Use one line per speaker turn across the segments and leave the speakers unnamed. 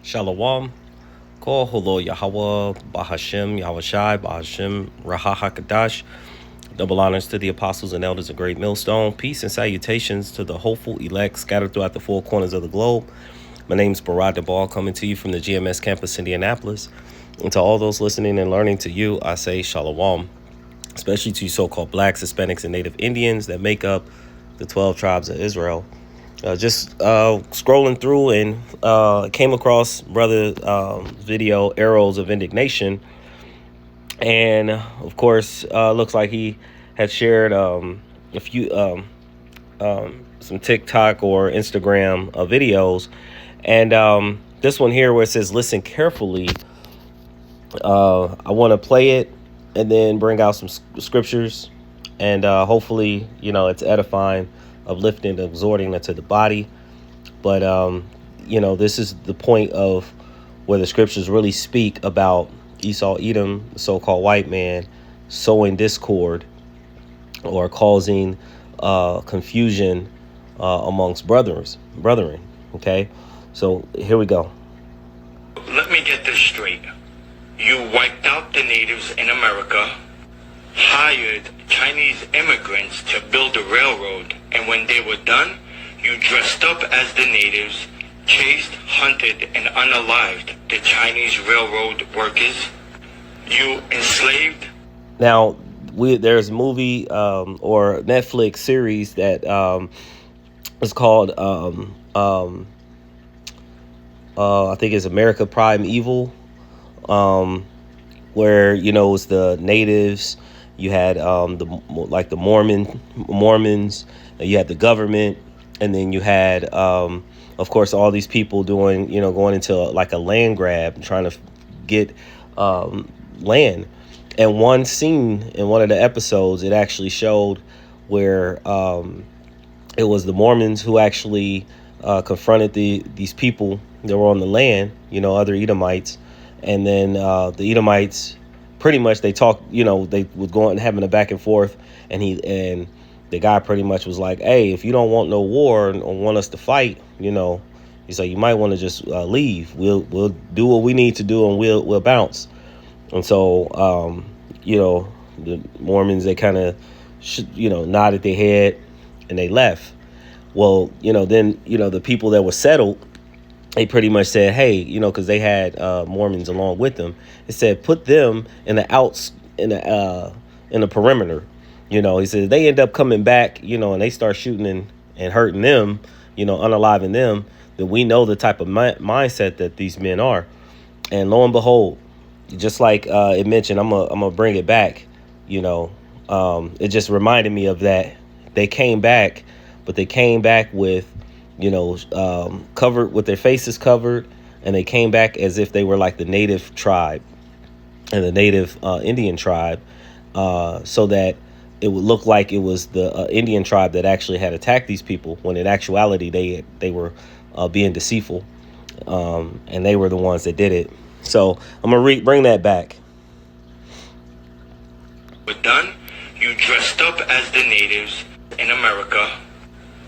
Shalom. Kol Holo Yahweh Bahashem Yahushai Bahashem Raha Hakadash. Double honors to the apostles and elders of Great Millstone. Peace and salutations to the hopeful elect scattered throughout the four corners of the globe. My name is Barad Debal, coming to you from the GMS campus, Indianapolis. And to all those listening and learning to you, I say Shalom. Especially to you so-called blacks, Hispanics, and Native Indians that make up the 12 tribes of Israel. Just scrolling through and came across brother video Arrows of Indignation, and of course looks like he had shared a few some TikTok or Instagram videos, and this one here where it says listen carefully. I want to play it and then bring out some scriptures, and hopefully it's edifying, uplifting, exhorting to the body. But this is the point of where the scriptures really speak about Esau, Edom, the so-called white man, sowing discord or causing confusion amongst brethren. Okay, so here we go.
Let me get this straight. You wiped out the natives in America, hired Chinese immigrants to build a railroad, and when they were done, you dressed up as the natives, chased, hunted, and unalived the Chinese railroad workers. You enslaved. Now,
there's a movie or Netflix series that is called I think it's America Prime Evil, where it's the natives. You had the Mormons, you had the government, and then you had of course all these people doing going into like a land grab, trying to get land. And one scene in one of the episodes, it actually showed where it was the Mormons who actually confronted these people that were on the land, other Edomites, and then the Edomites pretty much they talked, they was going having a back and forth, and the guy pretty much was like, hey, if you don't want no war or want us to fight, he's like, you might want to just leave. We'll do what we need to do, and we'll bounce. And so the Mormons, they kind of nodded their head and they left. Well, then the people that were settled, they pretty much said, hey, because they had Mormons along with them. It said put them in the perimeter. He said they end up coming back, and they start shooting and hurting them, unaliving them. Then we know the type of mindset that these men are. And lo and behold, just like it mentioned, I'm gonna bring it back. It just reminded me of that. They came back, but they came back with covered with their faces covered, and they came back as if they were like the native tribe and the native Indian tribe, so that it would look like it was the Indian tribe that actually had attacked these people, when in actuality they were being deceitful, and they were the ones that did it. So I'm gonna bring that back.
Were done, you dressed up as the natives in America,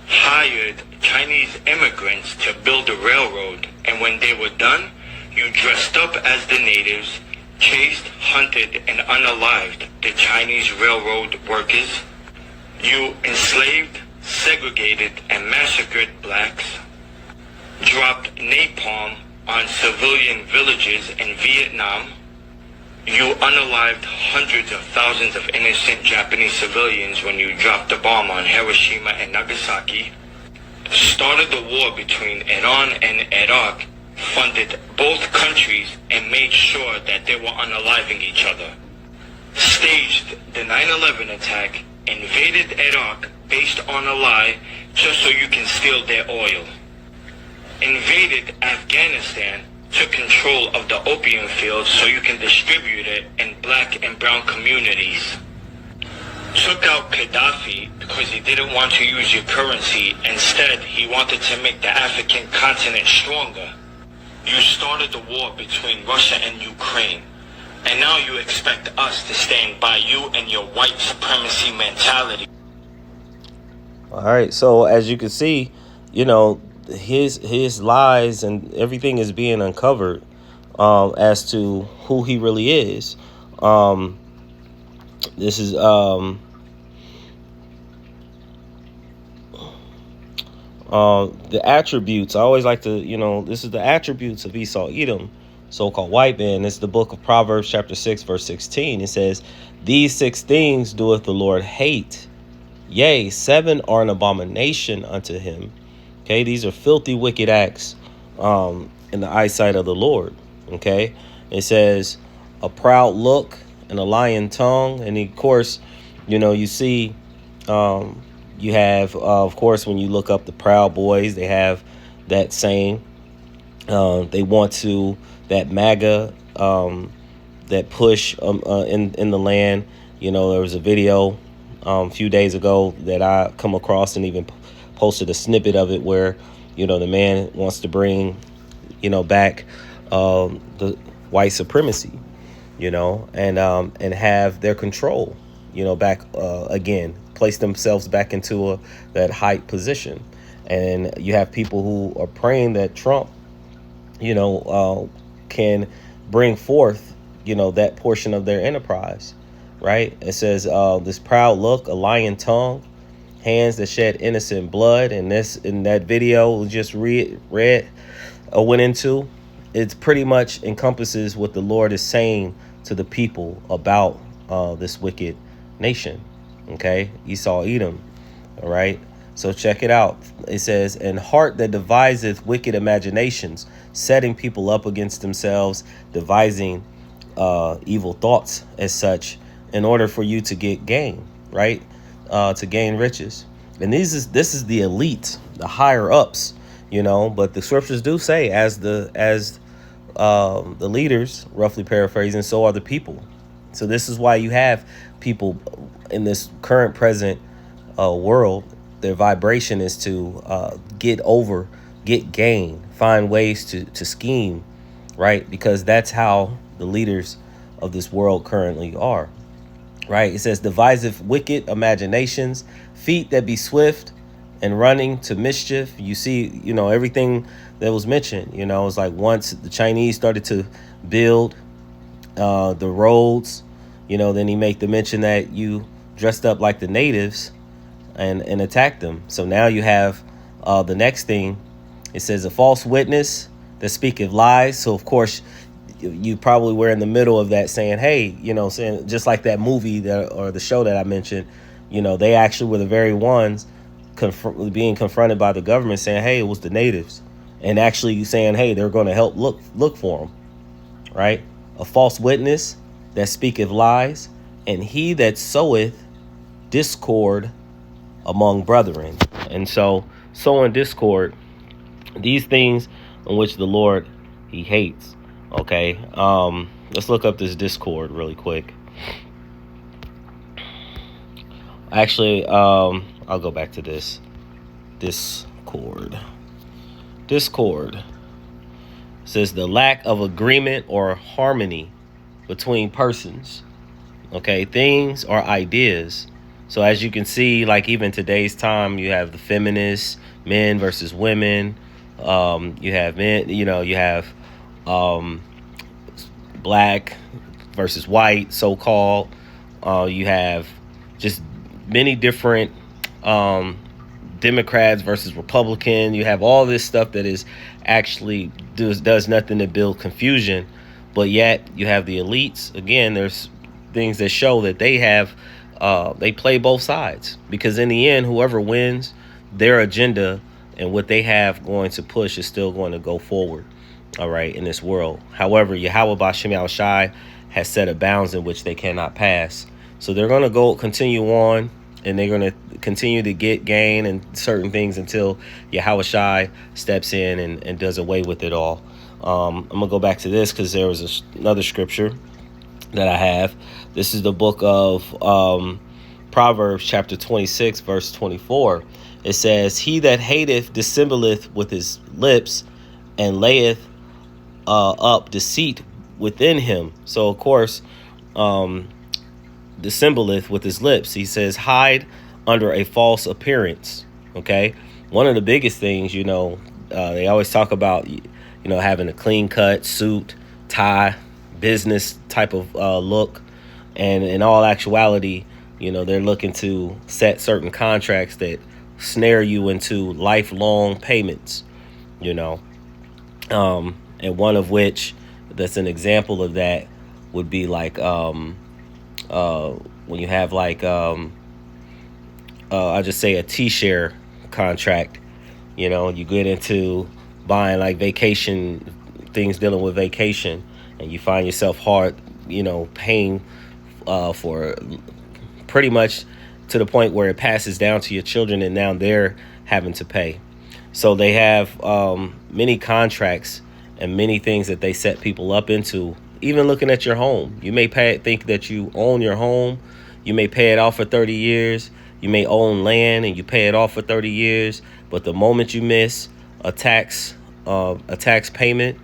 hired Chinese immigrants to build a railroad, and when they were done, you dressed up as the natives, chased, hunted, and unalived the Chinese railroad workers. You enslaved, segregated, and massacred blacks, dropped napalm on civilian villages in Vietnam. You unalived hundreds of thousands of innocent Japanese civilians when you dropped a bomb on Hiroshima and Nagasaki, started the war between Iran and Iraq, funded both countries, and made sure that they were unaliving each other, staged the 9/11 attack, invaded Iraq based on a lie just so you can steal their oil, invaded Afghanistan, took control of the opium fields so you can distribute it in black and brown communities, took out Gaddafi because he didn't want to use your currency. Instead, he wanted to make the African continent stronger. You started the war between Russia and Ukraine, and now you expect us to stand by you and your white supremacy mentality.
All right, so as you can see, his lies and everything is being uncovered as to who he really is. This is the attributes. I always like to, this is the attributes of Esau, Edom, so-called white man. It's the book of Proverbs, chapter 6, verse 16. It says, "These 6 things doeth the Lord hate. Yea, 7 are an abomination unto him." Okay, these are filthy, wicked acts in the eyesight of the Lord. Okay, it says a proud look and a lying tongue. And of course, you see, you have, of course, when you look up the Proud Boys, they have that saying. They want to, that MAGA, that push in the land. There was a video a few days ago that I come across and even posted a snippet of it where, the man wants to bring, back the white supremacy, and have their control, back again, place themselves back into that height position. And you have people who are praying that Trump, can bring forth, that portion of their enterprise, right? It says this proud look, a lying tongue, hands that shed innocent blood. And this, in that video we just went into, it pretty much encompasses what the Lord is saying to the people about this wicked nation. Okay, Esau, Edom. All right, so check it out. It says, "And heart that deviseth wicked imaginations, setting people up against themselves, devising evil thoughts as such, in order for you to get gain," right? To gain riches. And this is the elite, the higher ups, but the scriptures do say, as the leaders, roughly paraphrasing, so are the people. So this is why you have people in this current present world. Their vibration is to get gain, find ways to scheme, right? Because that's how the leaders of this world currently are, right? It says, "Deviseth wicked imaginations, feet that be swift and running to mischief." You see, everything that was mentioned, it's like once the Chinese started to build the roads, then he make the mention that you dressed up like the natives and attacked them. So now you have the next thing. It says, "A false witness that speaketh lies." So of course you probably were in the middle of that, saying, hey, saying, just like that movie or the show that I mentioned, they actually were the very ones being confronted by the government, saying, hey, it was the natives, and actually saying, hey, they're going to help look for them, right? "A false witness that speaketh lies, and he that soweth discord among brethren." And so, sowing discord, these things in which the Lord, he hates. Okay, let's look up this discord really quick. Actually, I'll go back to this. Discord says the lack of agreement or harmony between persons, okay, things or ideas. So as you can see, like even today's time, you have the feminists, men versus women. You have men, you have black versus white, so-called. You have just many different Democrats versus Republican. You have all this stuff that is actually does nothing to build confusion, but yet you have the elites. Again, there's things that show that they play both sides, because in the end, whoever wins, their agenda and what they have going to push is still going to go forward, all right, in this world. However, Yahweh B'Shem Yahushai has set a bounds in which they cannot pass. So they're going to continue on, and they're going to continue to get gain and certain things until Yahushai steps in and does away with it all. I'm going to go back to this because there was another scripture that I have. This is the book of Proverbs chapter 26, verse 24. It says, "He that hateth dissembleth with his lips, and layeth up deceit within him." So, of course, dissembleth with his lips. He says, hide under a false appearance. Okay. One of the biggest things, They always talk about, having a clean cut suit, tie, business type of look. And in all actuality, they're looking to set certain contracts that snare you into lifelong payments, you know. And one of which, that's an example of that, would be like when you have like I'll just say a T-share contract. You get into buying like vacation things, dealing with vacation, and you find yourself hard, paying for pretty much to the point where it passes down to your children, and now they're having to pay. So they have many contracts and many things that they set people up into. Even looking at your home, you may think that you own your home. You may pay it off for 30 years. You may own land and you pay it off for 30 years. But the moment you miss a tax payment,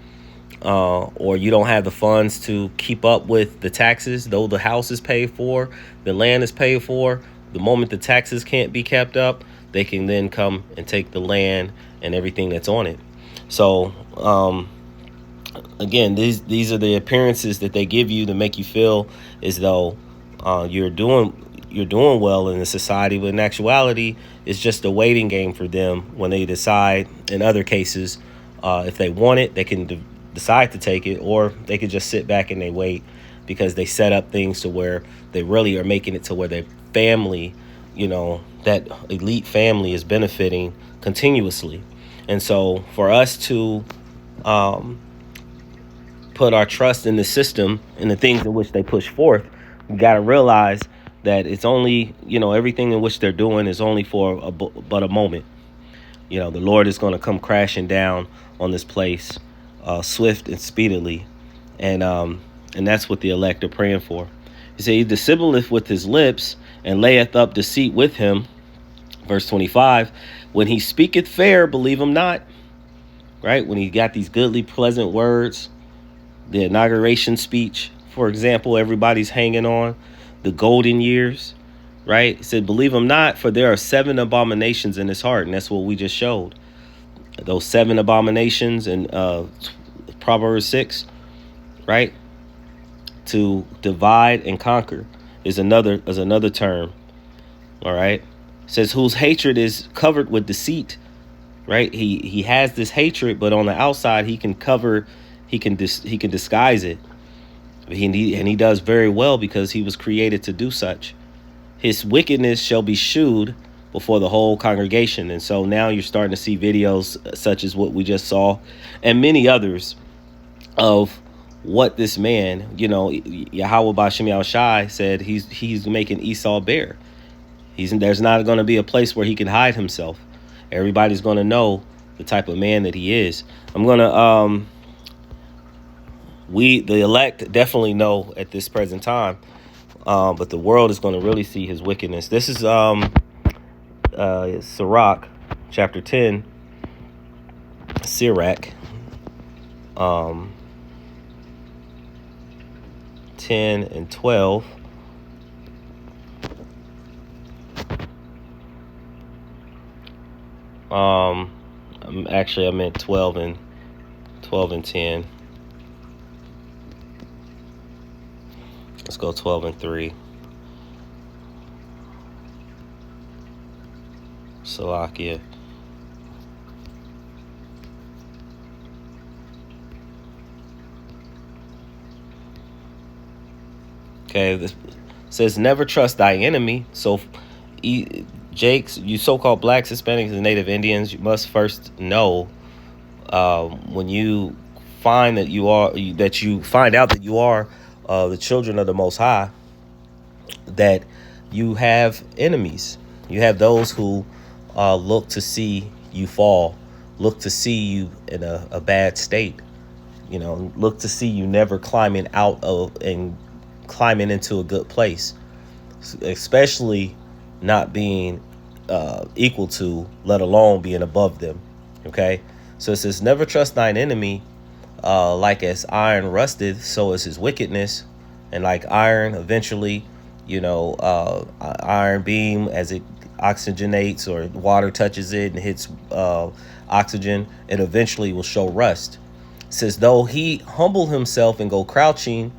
or you don't have the funds to keep up with the taxes, though the house is paid for, the land is paid for, the moment the taxes can't be kept up, they can then come and take the land and everything that's on it. So again, these are the appearances that they give you to make you feel as though you're doing well in the society, but in actuality, it's just a waiting game for them when they decide. In other cases, if they want it, they can decide to take it, or they could just sit back and they wait, because they set up things to where they really are making it to where their family, that elite family, is benefiting continuously. And so for us to put our trust in the system and the things in which they push forth, we got to realize that it's only, everything in which they're doing is only for but a moment. The Lord is going to come crashing down on this place, swift and speedily. And that's what the elect are praying for. He said, he dissembleth with his lips and layeth up deceit with him. Verse 25, when he speaketh fair, believe him not. Right? When he got these goodly, pleasant words, the inauguration speech, for example, everybody's hanging on, the golden years, right? He said, believe him not, for there are 7 abominations in his heart. And that's what we just showed. Those 7 abominations in Proverbs 6, right? To divide and conquer is another term. All right. It says, whose hatred is covered with deceit, right? He has this hatred, but on the outside he can cover, he can disguise it. And he does very well, because he was created to do such. His wickedness shall be shewed before the whole congregation. And so now you're starting to see videos such as what we just saw, and many others, of what this man, Yahweh Bashem Yahushai said he's making Esau bare. There's not going to be a place where he can hide himself. Everybody's going to know the type of man that he is. I'm going to the elect definitely know at this present time, but the world is going to really see his wickedness. This is Sirach, chapter 10, Sirach, 10 and 12. I meant 12 and 10. Let's go 12 and 3. Salakia. Okay, this says, never trust thy enemy. So, Jakes, you so-called blacks, Hispanics, and Native Indians, you must first know, when you find that you find out that you are the children of the Most High, that you have enemies. You have those who look to see you fall, look to see you in a bad state, look to see you never climbing out of and climbing into a good place, especially not being equal to, let alone being above them. Okay, so it says, never trust thine enemy. Like as iron rusted, so is his wickedness. And like iron, eventually, iron beam, as it oxygenates or water touches it and hits oxygen, it eventually will show rust. It says, though he humble himself and go crouching,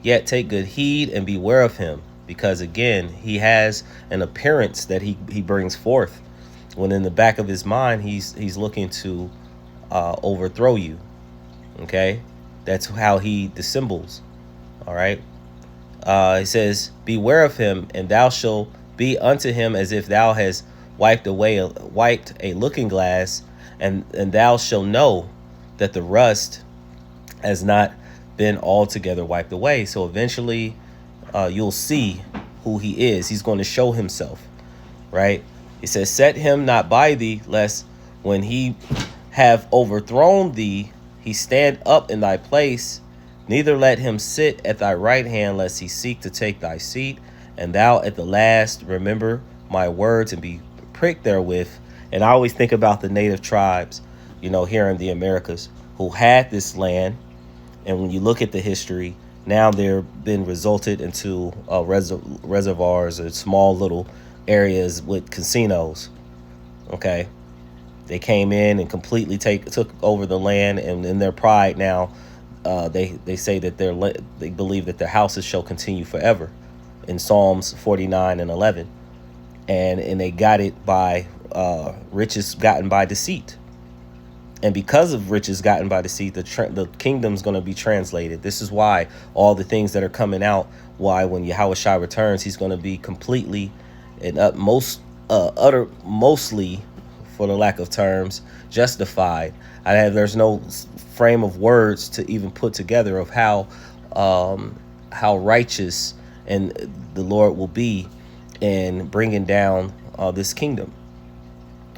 yet take good heed and beware of him, because again, he has an appearance that he brings forth. When in the back of his mind, he's looking to overthrow you. Okay, that's how he dissembles. All right. He says, beware of him, and thou shalt be unto him as if thou hast wiped a looking glass, and thou shalt know that the rust has not been altogether wiped away. So eventually, you'll see who he is. He's going to show himself, right? He says, set him not by thee, lest when he have overthrown thee, he stand up in thy place. Neither let him sit at thy right hand, lest he seek to take thy seat. And thou at the last remember my words and be pricked therewith. And I always think about the native tribes, here in the Americas, who had this land. And when you look at the history, now they're been resulted into reservoirs or small little areas with casinos. Okay. They came in and completely took over the land, and in their pride now, they say that they believe that their houses shall continue forever, in Psalms 49 and 11, and they got it by riches gotten by deceit, and because of riches gotten by deceit, the kingdom's going to be translated. This is why all the things that are coming out. Why when Yahushua returns, he's going to be completely and mostly, for the lack of terms, justified. There's no frame of words to even put together of how righteous and the Lord will be in bringing down this kingdom.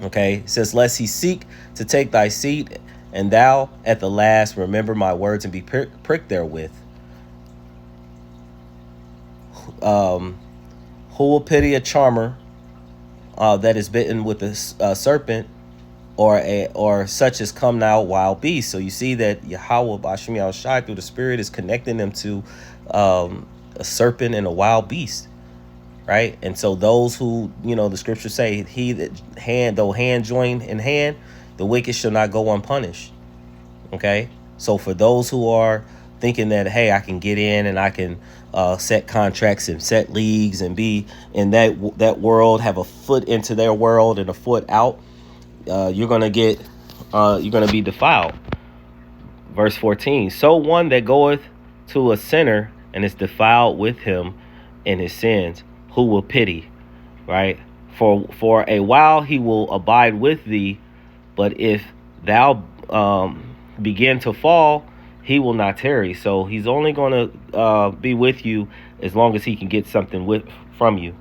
Okay, it says, lest he seek to take thy seat, and thou at the last remember my words and be pricked therewith. Who will pity a charmer that is bitten with a serpent, or such as come now wild beasts? So you see that Yahweh Bashim Yahushai through the Spirit is connecting them to a serpent and a wild beast, right? And so those who, the scriptures say, though hand join in hand, the wicked shall not go unpunished. Okay, so for those who are thinking that, hey, I can get in and I can set contracts and set leagues and be in that world, have a foot into their world and a foot out, you're gonna be defiled. Verse 14. So one that goeth to a sinner and is defiled with him in his sins, who will pity, right? For a while he will abide with thee, but if thou begin to fall, he will not tarry. So he's only going to be with you as long as he can get something from you.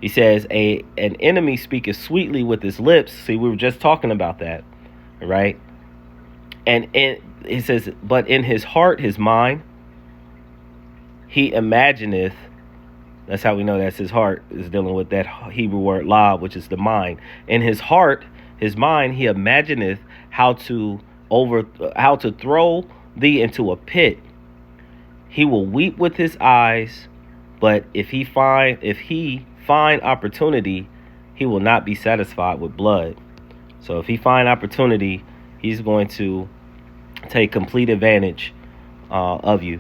He says, an enemy speaketh sweetly with his lips. See, we were just talking about that, right? And he says, but in his heart, his mind, he imagineth. That's how we know that's his heart is dealing with that Hebrew word la, which is the mind. In his heart, his mind, he imagineth how to throw thee into a pit. He will weep with his eyes, but if he find opportunity, he will not be satisfied with blood. So if he find opportunity, he's going to take complete advantage of you.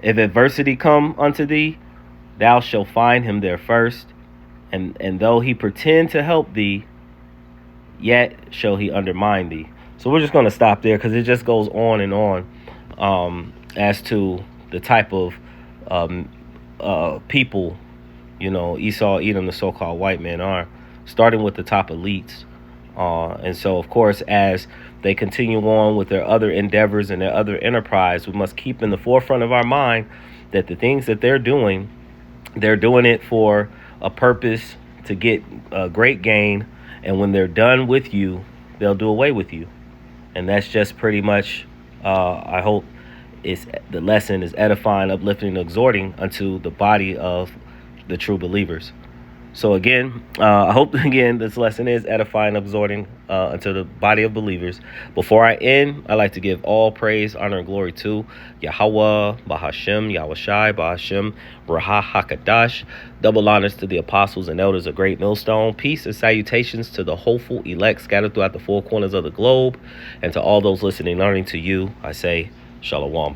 If adversity come unto thee, thou shalt find him there first, and though he pretend to help thee, yet shall he undermine thee. So we're just going to stop there, because it just goes on and on as to the type of people, Esau, Edom, the so-called white men are, starting with the top elites. And so, of course, as they continue on with their other endeavors and their other enterprise, we must keep in the forefront of our mind that the things that they're doing it for a purpose to get great gain. And when they're done with you, they'll do away with you. And that's just pretty much, I hope, the lesson is edifying, uplifting, and exhorting unto the body of the true believers. So again, I hope again this lesson is edifying, absorbing into the body of believers. Before I end, I like to give all praise, honor, and glory to Yahweh, Bahashem, Yahushai, Bahashem, Raha Hakadash. Double honors to the apostles and elders of Great Millstone. Peace and salutations to the hopeful elect scattered throughout the four corners of the globe, and to all those listening, learning to you. I say, Shalom.